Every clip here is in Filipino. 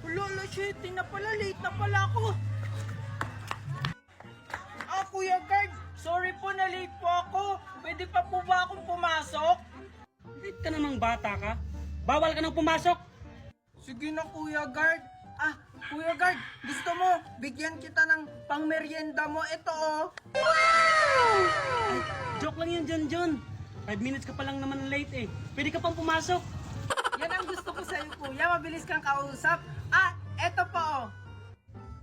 Wala, shit, na pala, late na pala ako. Kuya Guard, sorry po na late po ako. Pwede pa po ba akong pumasok? Late ka namang bata ka. Bawal ka nang pumasok. Sige na, Kuya Guard. Kuya Guard, gusto mo, bigyan kita ng pangmeryenda mo. Ito, oh. Ay, joke lang yan, John. 5 minutes ka pa lang naman late eh. Pwede ka pang pumasok. Yan ang gusto ko sa'yo, Kuya. Mabilis kang kausap. Eto po, oh.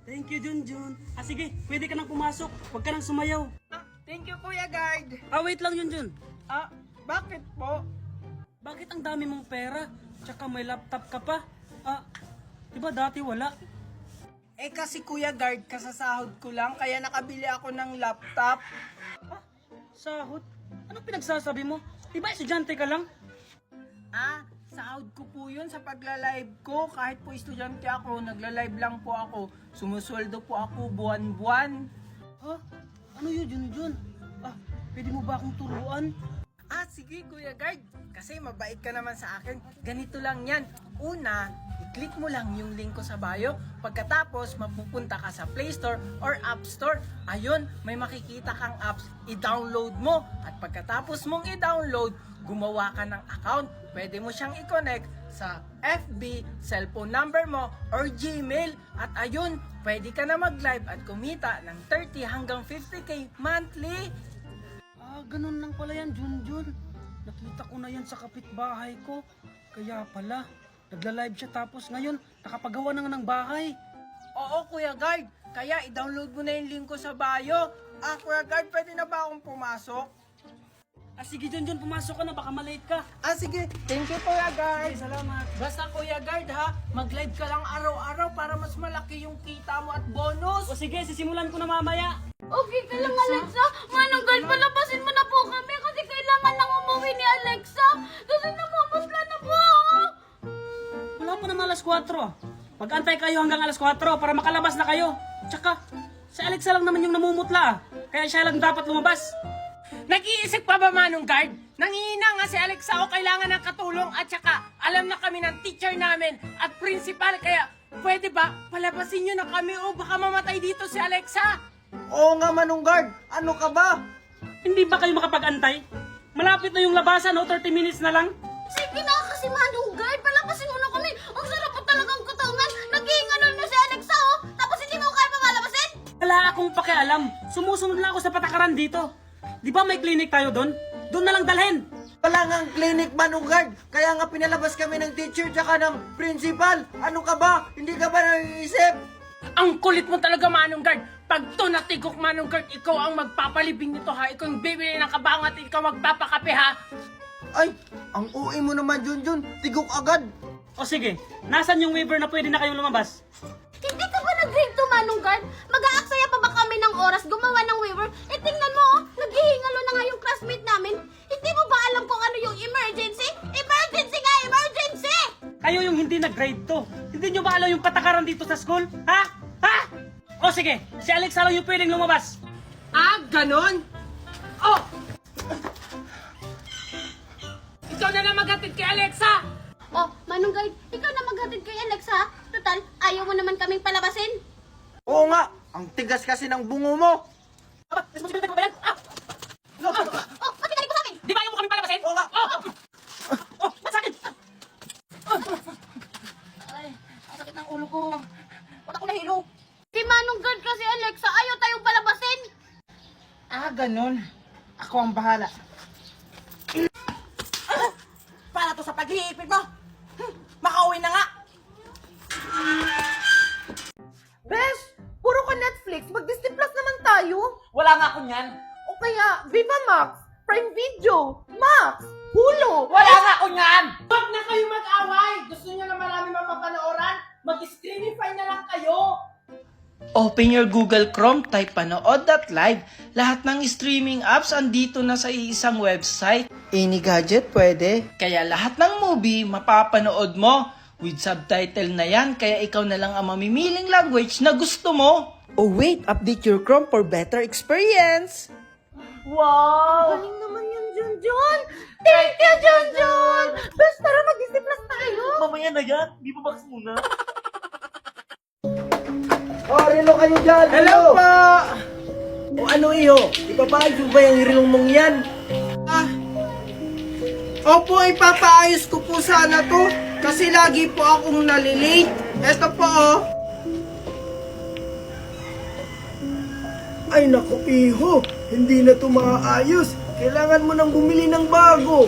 Thank you, John. Sige, pwede ka nang pumasok. Huwag ka nang sumayaw. Thank you, Kuya Guard. Wait lang, John. Bakit po? Bakit ang dami mong pera? Tsaka may laptop ka pa. Diba dati wala? Kasi Kuya Guard, kasasahod ko lang, kaya nakabili ako ng laptop. Sahod? Anong pinagsasabi mo? Diba estudyante ka lang? Sahod ko po yun sa pagla-live ko. Kahit po estudyante ako, nagla-live lang po ako. Sumusweldo po ako buwan-buwan. Ano yun, John? Pwede mo ba akong turuan? Sige Kuya Guard. Kasi mabait ka naman sa akin. Ganito lang yan. Una, i-click mo lang yung link ko sa bio. Pagkatapos, mapupunta ka sa Play Store or App Store. Ayun, may makikita kang apps. I-download mo. At pagkatapos mong i-download, gumawa ka ng account. Pwede mo siyang i-connect sa FB, cellphone number mo, or Gmail. At ayun, pwede ka na mag-live at kumita ng 30 hanggang 50k monthly. Ganun lang pala yan, John. Nakita ko na yan sa kapitbahay ko. Kaya pala, nagla-live siya tapos ngayon, nakapagawa na nga ng bahay. Oo, Kuya Guard. Kaya i-download mo na yung link ko sa bio. Kuya Guard, pwede na ba akong pumasok? Sige, John, pumasok ka na, baka malate ka. Sige. Thank you, Kuya Guard. Salamat. Basta, Kuya Guard, ha? Mag-live ka lang araw-araw para mas malaki yung kita mo at bonus. Sige, sisimulan ko na mamaya. Okay ka lang, Alexa. Manong Guard, palabasin mo na po kami kasi kailangan lang umuwi ni Alexa. Kasi namumutla na po ako. Wala pa naman alas 4. Pag-antay kayo hanggang alas 4 para makalabas na kayo. Tsaka, si Alexa lang naman yung namumutla. Kaya siya lang dapat lumabas. Nag-iisip pa ba, Manong Guard? Nangihina nga si Alexa o kailangan ng katulong at saka alam na kami ng teacher namin at principal. Kaya pwede ba palabasin nyo na kami o baka mamatay dito si Alexa? Oo nga, Manong Guard. Ano ka ba? Hindi ba kayo makapag-antay? Malapit na yung labasan, 30 minutes na lang. Sige na kasi, Manong Guard. Palabasin mo na kami. Ang sarap po talagang katawan. Naghihinganon na si Alexa, oh. Tapos hindi mo kaya mamalabasin? Wala akong pakialam. Sumusunod lang ako sa patakaran dito. Di ba may clinic tayo doon? Doon na lang dalhin. Wala nga clinic, Manong Guard. Kaya nga pinalabas kami ng teacher tsaka ng principal. Ano ka ba? Hindi ka ba naiisip? Ang kulit mo talaga, Manong Guard. Pag to natigok, Manong Guard, ikaw ang magpapalibing nito, ha? Ikaw yung bibili ng kabangat at ikaw magpapakape, ha? Ay, ang uwi mo naman, Junjun. Tigok agad. O sige, nasan yung waiver na pwede na kayong lumabas? Hindi ka ba nag-grade to, Manong Guard? Mag-aaksaya pa ba kami ng oras gumawa ng waiver? Tingnan mo, oh. Naghihingalo na nga yung classmate namin. Hindi mo ba alam kung ano yung emergency? Emergency nga, emergency! Kayo yung hindi nag-grade to. Hindi nyo ba alam yung patakaran dito sa school? Ha? O sige, si Alexa lang yung pwedeng lumabas. Ganon? Oh! Ikaw na lang maghatid kay Alexa! Oh, Manong Guard, ikaw na maghatid kay Alexa. Total, ayaw mo naman kaming palabasin. Oo nga, ang tigas kasi ng bungo mo. Responsibility ko ba yan? Oh, pati ka rin po sa akin. Di ba ayaw mo kami palabasin? Oo nga. Ba't sa akin? Ay, ang sakit ng ulo ko. Ba't ako nahilo? Si Manong Guard kasi, Alexa, ayaw tayong palabasin. Ganon. Ako ang bahala. Para to sa pag-iipid mo. Makauwi na nga. Besh, puro ka Netflix. Mag-Disney Plus naman tayo. Wala nga ako niyan. O kaya, Viva Max, Prime Video, Max, Hulu. Wala nga ako niyan. Huwag na kayo mag-away. Gusto niyo na marami mapapanooran? Mag-screenify na lang kayo. Open your Google Chrome, type panood.live. Lahat ng streaming apps andito na sa isang website. Any gadget pwede. Kaya lahat ng movie mapapanood mo. With subtitle na yan, kaya ikaw na lang ang mamimiling language na gusto mo. Oh wait, update your Chrome for better experience. Wow! Galing naman yun, Junjun! Thank you, Junjun! Bes, tara mag-Disney Plus tayo! Mamaya na yan. Di ba box muna? Oh, relo kayo dyan! Hello po! O ano iyo? Ipapaayos mo ba yung rilong mong yan? Opo, ipapaayos ko po sana to. Kasi lagi po akong nalilate. Eto po, oh. Ay naku, iho! Hindi na to maaayos. Kailangan mo nang bumili ng bago.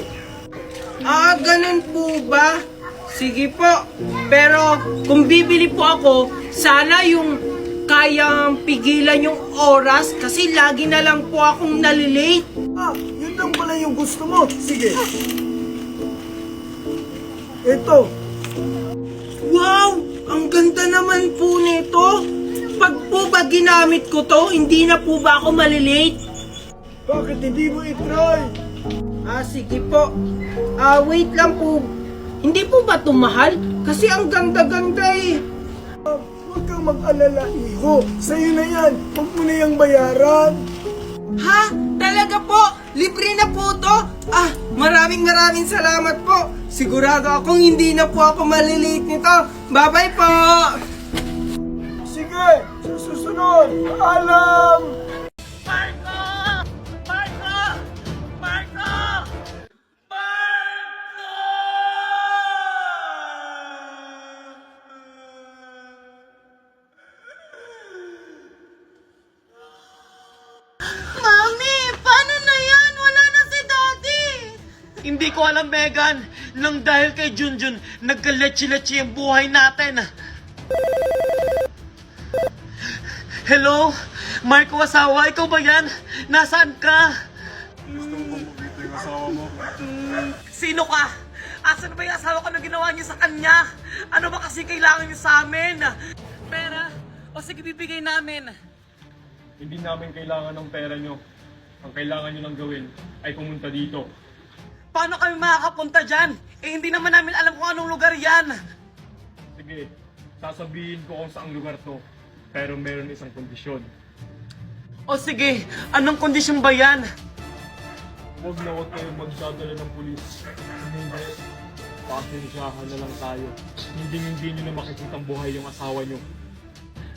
Ah, ganun po ba? Sige po. Pero kung bibili po ako, sana yung kayang pigilan yung oras kasi lagi na lang po akong nalilate. Ah, yun lang pala yung gusto mo. Sige. Ito. Wow! Ang ganda naman po nito. Pag po ba ginamit ko to, hindi na po ba ako malilate? Bakit hindi mo itry? Ah, sige po. Wait lang po. Hindi po ba ito mahal? Kasi ang ganda-ganda eh. Ah, huwag kang mag-alala, iho. Sa'yo na yan. Huwag mo na yung bayaran. Ha? Talaga po? Libre na po to? Ah, maraming salamat po. Sigurado akong hindi na po ako malilate nito. Bye-bye po! Sige, sa susunod. Paalam! Marco! Marco! Marco! Mami, paano na yan? Wala na si Daddy! Hindi ko alam, Megan. Nang dahil kay Junjun, nagkaletsi-letsi ang buhay natin. Hello? Marco Asawa, ikaw ba yan? Nasaan ka? Gusto mo bang makita yung asawa mo? Sino ka? Asan ba yung asawa ko na ginawa niyo sa kanya? Ano ba kasi kailangan niyo sa amin? Pera? O sige, bibigay namin. Hindi namin kailangan ng pera nyo. Ang kailangan nyo lang gawin ay pumunta dito. Paano kami makakapunta dyan? Eh, hindi naman namin alam kung anong lugar yan. Sige, sasabihin ko kung saang lugar to. Pero meron isang kondisyon. O sige, anong kondisyon ba yan? Huwag na huwag kayong magdadala ng pulis. Hindi, pasensyahan na lang tayo. Hindi nyo na makikita ang buhay yung asawa nyo.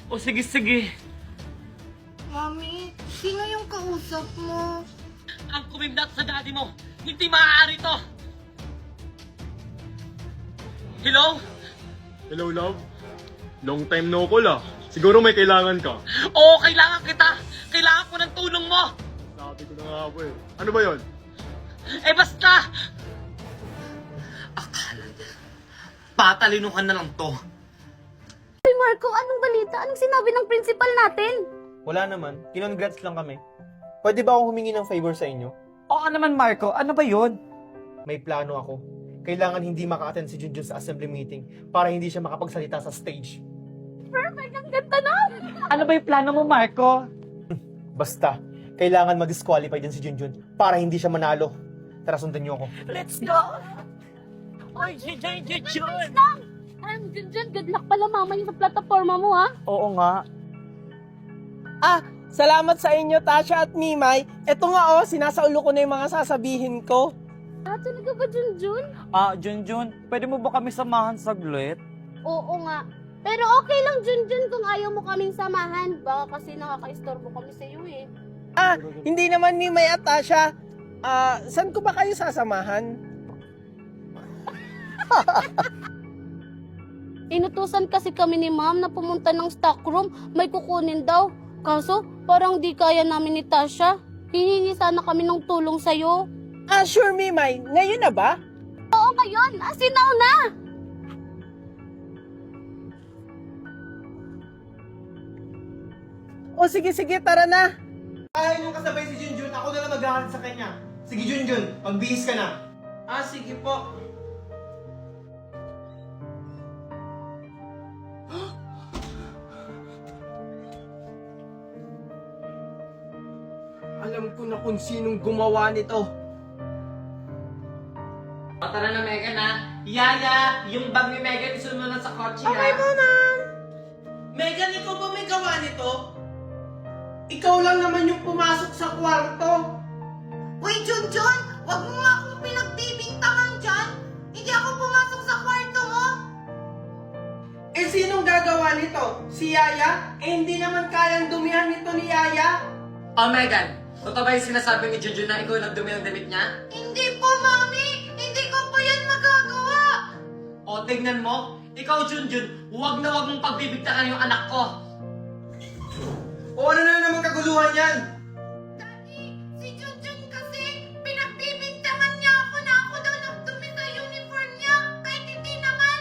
O sige, sige. Mami, sino yung kausap mo? Ang kumimdak sa daddy mo, hindi maaari to. Hello? Hello, love? Long time no call ah. Siguro may kailangan ka. Oo, kailangan kita. Kailangan ko ng tulong mo. Sabi ko na nga po eh. Ano ba yon? Eh basta! Akala niya, patalinuhan na lang to. Ay, Marco, anong balita? Anong sinabi ng principal natin? Wala naman. Kinongrats lang kami. Pwede ba akong humingi ng favor sa inyo? Oo naman, Marco. Ano ba yun? May plano ako. Kailangan hindi maka-attend si Junjun sa assembly meeting para hindi siya makapagsalita sa stage. Perfect, ang ganda na! Ano ba yung plano mo, Marco? Basta, kailangan ma-disqualify din si Junjun para hindi siya manalo. Tara, sundan niyo ako. Let's go! Oy, Junjun! Junjun, good luck pala mamaya sa plataforma mo, ha? Oo nga. Salamat sa inyo, Tasha at Mimay. Ito nga sinasaulo ko na yung mga sasabihin ko. Talaga ba, Junjun? Junjun, pwede mo ba kami samahan saglit? Oo nga. Pero okay lang, Junjun, kung ayaw mo kaming samahan. Baka kasi nakaka-istorbo kami sa iyo eh. Hindi naman Mimay at Tasha. Saan ko ba kayo sasamahan? Inutusan kasi kami ni ma'am na pumunta ng stockroom. May kukunin daw. Kaso, parang di kaya namin ni Tasha. Hihingi sana kami ng tulong sa'yo. Sure, Mimay. Ngayon na ba? Oo, ngayon. Sinaw na! O sige, tara na. Ayaw nyo kasabay si Junjun, ako na lang maghahanap sa kanya. Sige Junjun, magbihis ka na. Sige po. Alam ko na kung sinong gumawa nito. O tara na, Megan ha. Yaya, yung bag ni Megan isunod mo na sa kotse ha. ma'am. Megan, ikaw ba may gawa nito? Ikaw lang naman yung pumasok sa kwarto. Uy, Junjun! Huwag mo nga akong pinagbibintangan dyan. Hindi ako pumasok sa kwarto mo. Eh, sinong gagawa nito? Si Yaya? Eh, hindi naman kayang dumihan nito ni Yaya. Oh, Megan, totoo ba yung sinasabi ni Junjun na ikaw yung nagdumi ng damit niya? Hindi po, Mami. Hindi ko po yan magagawa. O, tignan mo, ikaw, Junjun, huwag na huwag mong pagbibigtakan yung anak ko. O ano na naman kaguluhan yan? Daddy, si Junjun kasi pinagbibintangan niya ako na ako daw nagdumi sa uniform niya. Kahit hindi naman.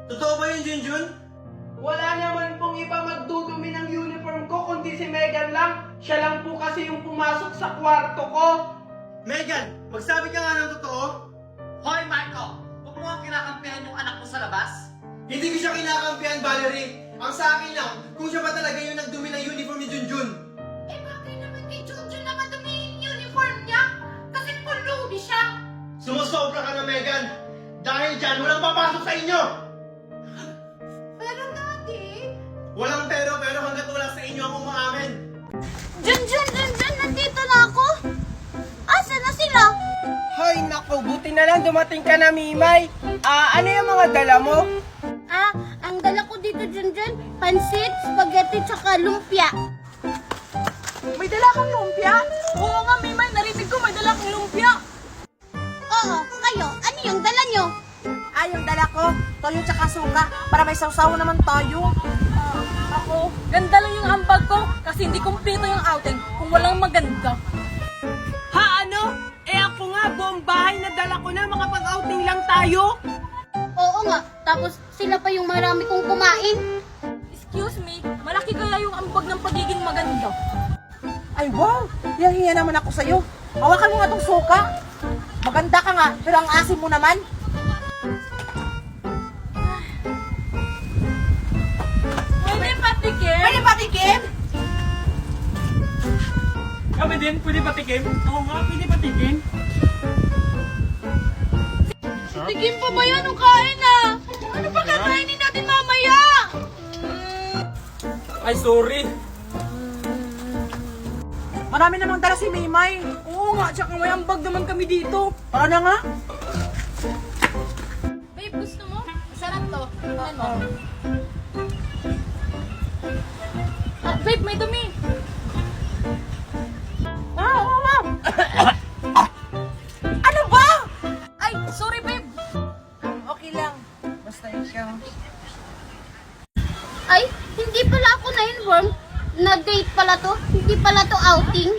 Totoo ba yun, Junjun? Wala naman pong iba magdudumi ng uniform ko kundi si Megan lang. Siya lang po kasi yung pumasok sa kwarto ko. Megan, magsabi ka nga ng totoo. Hoy, Marco, huwag mo nga kinakampihan yung anak mo sa labas. Hindi ko siya kinakampihan, Valerie. Ang sa akin lang, kung siya ba talaga yung nagdumi ng uniform ni Junjun. Eh bakit naman kay Junjun na madumi yung uniform niya? Kasi pulubi siya. Sumusobra ka na, Megan. Dahil dyan, walang papasok sa inyo. Pero Daddy, Walang pero hanggat wala sa inyo ang umaamin. Junjun, nandito na ako. Asa na sila? Hoy, naku, buti na lang dumating ka na, Mimay. Ano yung mga dala mo? Ang dala ko dito, Junjun, pansit, spaghetti, tsaka lumpia. may dala kang lumpia? Oo nga, Mimay. Narinig ko may dala kang lumpia. Oo, kayo, ano yung dala nyo? Yung dala ko, toyo tsaka suka, para may sausaw naman tayo. Ako, ganda lang yung ambag ko, kasi hindi kumpleto yung outing kung walang maganda. Ha, ano? Eh ako nga, buong bahay na dala ko na, makapag-outing lang tayo. Oo nga, tapos sila pa yung marami kong kumain. Excuse me, malaki kaya yung ambag ng pagiging maganda. Ay wow, hiya naman ako sa'yo. Hawakan mo nga tong suka. Maganda ka nga, pero ang asim mo naman. Pwede patikim? Pwede patikim? Kami din, pwede patikim? Oo nga, pwede patikim. Tigim pa ba yan o kain na? Ano pa kakainin natin mamaya? Ay, sorry. Marami namang dala si Maymay. Oo nga, tsaka may ambag naman kami dito. Tara na nga. Babe, gusto mo? Sarap to. Ano? Babe, may dumi. Oo, ma'am. Ano ba? Ay, sorry babe. Okay lang. Basta ikaw. Ay, hindi pala ako na-inform. Na-date pala to. Hindi pala to outing.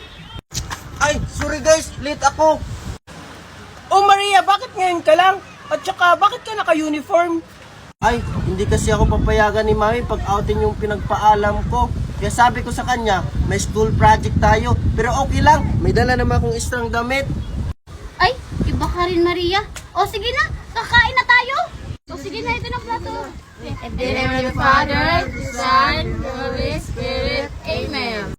Ay, sorry guys, late ako. Oh Maria, bakit ngayon ka lang? At saka, bakit ka naka-uniform? Ay, hindi kasi ako papayagan ni Mami pag outing yung pinagpaalam ko. Kaya sabi ko sa kanya, may school project tayo. Pero okay lang, may dala naman akong extrang damit. Ay, iba ka rin, Maria. O sige na, kakain na tayo. O sige na, ito na plato. In the name of the Father, the Son, the Holy Spirit. Amen.